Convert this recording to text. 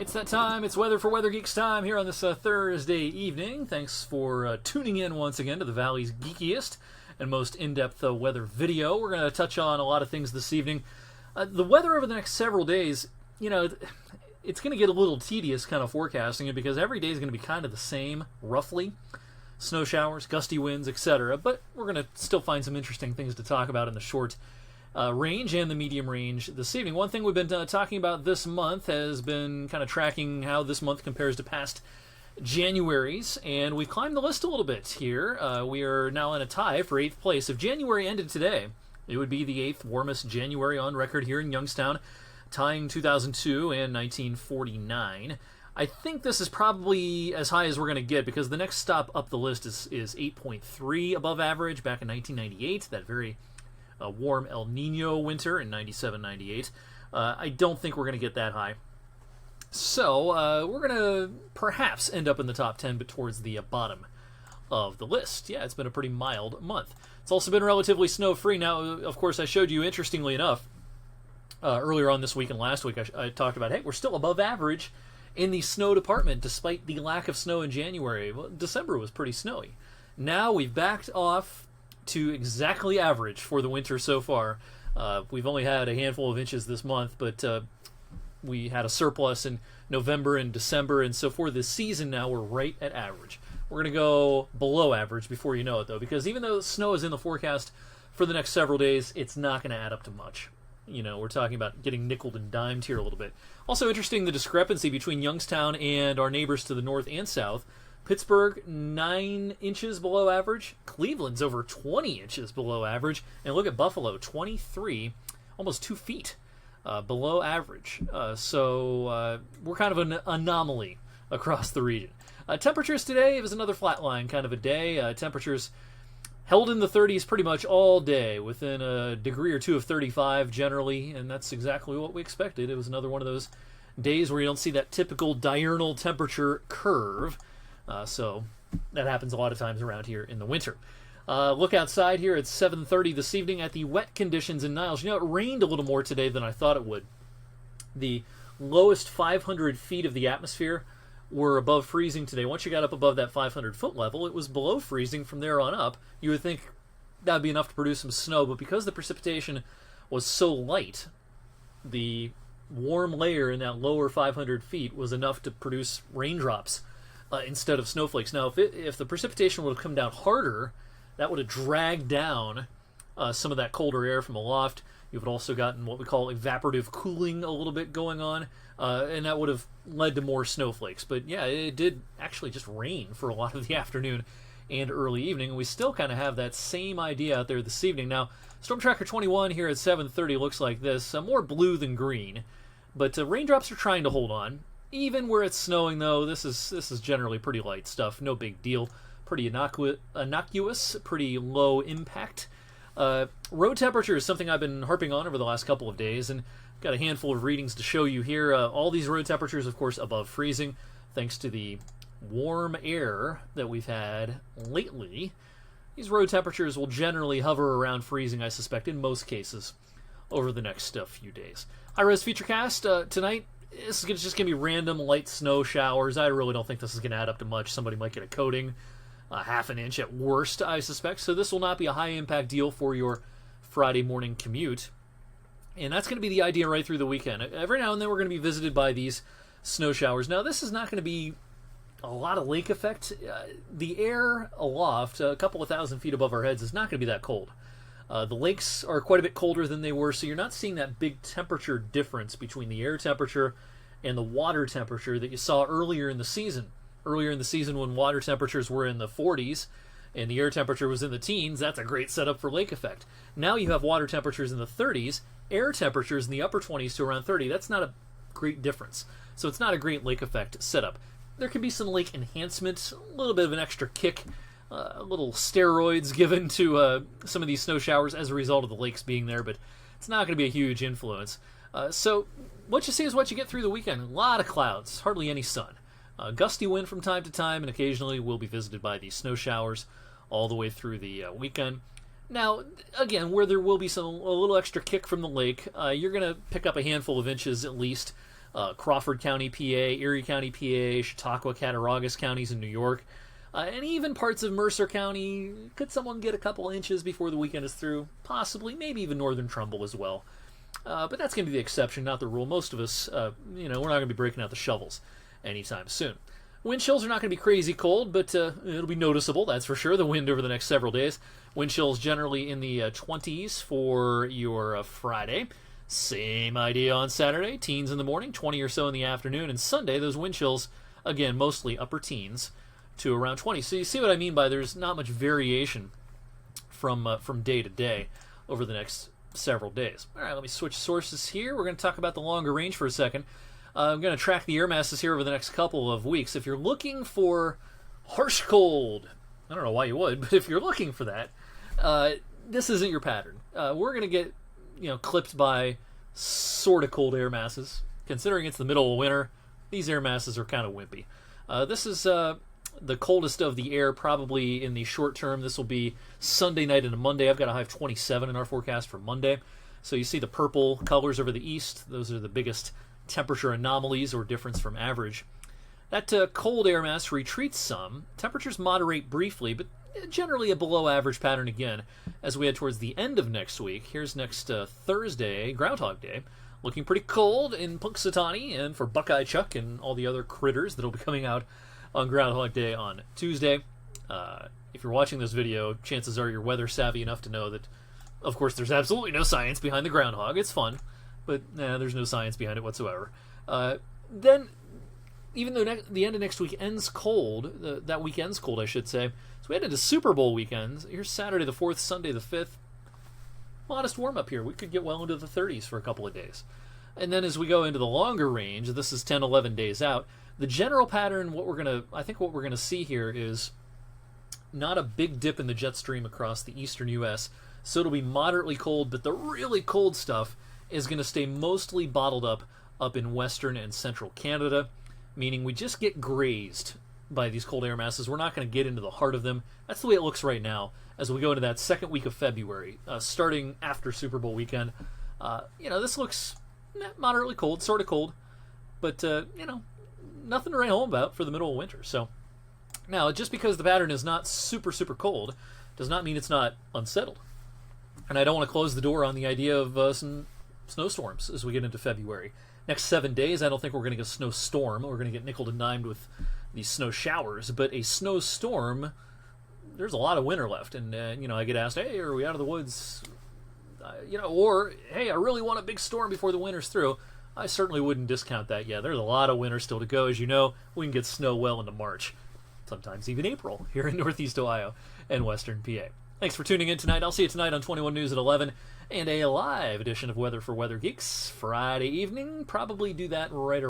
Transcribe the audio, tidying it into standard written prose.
It's that time. It's Weather for Weather Geeks time here on this Thursday evening. Thanks for tuning in once again to the Valley's geekiest and most in-depth weather video. We're going to touch on a lot of things this evening. The weather over the next several days, you know, it's going to get a little tedious kind of forecasting it because every day is going to be kind of the same, roughly. Snow showers, gusty winds, etc. But we're going to still find some interesting things to talk about in the short range and the medium range this evening. One thing we've been talking about this month has been kind of tracking how this month compares to past Januaries, and we've climbed the list a little bit here. We are now in a tie for 8th place. If January ended today, it would be the 8th warmest January on record here in Youngstown, tying 2002 and 1949. I think this is probably as high as we're going to get because the next stop up the list is 8.3 above average back in 1998, that very warm El Nino winter in 97-98. I don't think we're going to get that high. So we're going to perhaps end up in the top 10, but towards the bottom of the list. Yeah, it's been a pretty mild month. It's also been relatively snow-free. Now, of course, I showed you, interestingly enough, earlier on this week and last week, I talked about, hey, we're still above average in the snow department despite the lack of snow in January. Well, December was pretty snowy. Now we've backed off to exactly average for the winter so far. We've only had a handful of inches this month, but we had a surplus in November and December, and so for this season now we're right at average. We're going to go below average before you know it, though, because even though snow is in the forecast for the next several days, it's not going to add up to much. You know, we're talking about getting nickeled and dimed here a little bit. Also interesting, the discrepancy between Youngstown and our neighbors to the north and south. Pittsburgh, 9 inches below average. Cleveland's over 20 inches below average. And look at Buffalo, 23, almost 2 feet below average. So we're kind of an anomaly across the region. Temperatures today, it was another flatline kind of a day. Temperatures held in the 30s pretty much all day, within a degree or two of 35 generally, and that's exactly what we expected. It was another one of those days where you don't see that typical diurnal temperature curve. So that happens a lot of times around here in the winter. Look outside here at 7:30 this evening at the wet conditions in Niles. You know, it rained a little more today than I thought it would. The lowest 500 feet of the atmosphere were above freezing today. Once you got up above that 500-foot level, it was below freezing from there on up. You would think that would be enough to produce some snow, but because the precipitation was so light, the warm layer in that lower 500 feet was enough to produce raindrops instead of snowflakes. Now, if the precipitation would have come down harder, that would have dragged down some of that colder air from aloft. You would have also gotten what we call evaporative cooling a little bit going on, and that would have led to more snowflakes. But yeah, it did actually just rain for a lot of the afternoon and early evening, and we still kind of have that same idea out there this evening. Now, Storm Tracker 21 here at 7:30 looks like this, more blue than green, but raindrops are trying to hold on. Even where it's snowing, though, this is generally pretty light stuff. No big deal. Pretty innocuous, pretty low impact. Road temperature is something I've been harping on over the last couple of days, and got a handful of readings to show you here. All these road temperatures, of course, above freezing, thanks to the warm air that we've had lately. These road temperatures will generally hover around freezing, I suspect, in most cases, over the next few days. High-res Featurecast tonight. This is just going to be random light snow showers. I really don't think this is going to add up to much. Somebody might get a coating, half an inch at worst, I suspect. So this will not be a high-impact deal for your Friday morning commute. And that's going to be the idea right through the weekend. Every now and then we're going to be visited by these snow showers. Now, this is not going to be a lot of lake effect. The air aloft, a couple of thousand feet above our heads, is not going to be that cold. The lakes are quite a bit colder than they were, so you're not seeing that big temperature difference between the air temperature and the water temperature that you saw earlier in the season. Earlier in the season when water temperatures were in the 40s and the air temperature was in the teens, that's a great setup for lake effect. Now you have water temperatures in the 30s, air temperatures in the upper 20s to around 30. That's not a great difference. So it's not a great lake effect setup. There can be some lake enhancement, a little bit of an extra kick, a little steroids given to some of these snow showers as a result of the lakes being there, but it's not going to be a huge influence. So what you see is what you get through the weekend. A lot of clouds, hardly any sun. Gusty wind from time to time, and occasionally we'll be visited by these snow showers all the way through the weekend. Now, again, where there will be a little extra kick from the lake, you're going to pick up a handful of inches at least Crawford County, PA, Erie County, PA, Chautauqua, Cattaraugus counties in New York, and even parts of Mercer County. Could someone get a couple inches before the weekend is through? Possibly, maybe even northern Trumbull as well. But that's going to be the exception, not the rule. Most of us, we're not going to be breaking out the shovels anytime soon. Wind chills are not going to be crazy cold, but it'll be noticeable, that's for sure, the wind over the next several days. Wind chills generally in the 20s for your Friday. Same idea on Saturday, teens in the morning, 20 or so in the afternoon, and Sunday, those wind chills, again, mostly upper teens to around 20. So you see what I mean by there's not much variation from day to day over the next several days. All right, let me switch sources here. We're going to talk about the longer range for a second. I'm going to track the air masses here over the next couple of weeks. If you're looking for harsh cold, I don't know why you would, but if you're looking for that, this isn't your pattern. We're going to get clipped by sort of cold air masses. Considering it's the middle of winter, these air masses are kind of wimpy. This is the coldest of the air probably in the short term. This will be Sunday night into Monday. I've got a high of 27 in our forecast for Monday. So you see the purple colors over the east. Those are the biggest temperature anomalies or difference from average. That cold air mass retreats some. Temperatures moderate briefly, but generally a below average pattern again as we head towards the end of next week. Here's next Thursday, Groundhog Day, looking pretty cold in Punxsutawney and for Buckeye Chuck and all the other critters that will be coming out on Groundhog Day on Tuesday. If you're watching this video, chances are you're weather savvy enough to know that, of course, there's absolutely no science behind the groundhog. It's fun, but there's no science behind it whatsoever. Then, even though the end of next week ends cold, that week ends cold, I should say, so we head into Super Bowl weekends. Here's Saturday the 4th, Sunday the 5th. Modest warm-up here. We could get well into the 30s for a couple of days. And then as we go into the longer range, this is 10, 11 days out, the general pattern, what we're going to see here is not a big dip in the jet stream across the eastern U.S., so it'll be moderately cold, but the really cold stuff is going to stay mostly bottled up in western and central Canada, meaning we just get grazed by these cold air masses. We're not going to get into the heart of them. That's the way it looks right now as we go into that second week of February, starting after Super Bowl weekend. This looks moderately cold, sort of cold, but, nothing to write home about for the middle of winter. So now, just because the pattern is not super, super cold does not mean it's not unsettled. And I don't want to close the door on the idea of some snowstorms as we get into February. Next 7 days, I don't think we're going to get a snowstorm. We're going to get nickeled and dimed with these snow showers. But a snowstorm, there's a lot of winter left. And, I get asked, hey, are we out of the woods? Or, hey, I really want a big storm before the winter's through. I certainly wouldn't discount that yet. There's a lot of winter still to go. As you know, we can get snow well into March, sometimes even April, here in Northeast Ohio and Western PA. Thanks for tuning in tonight. I'll see you tonight on 21 News at 11 and a live edition of Weather for Weather Geeks Friday evening. Probably do that right around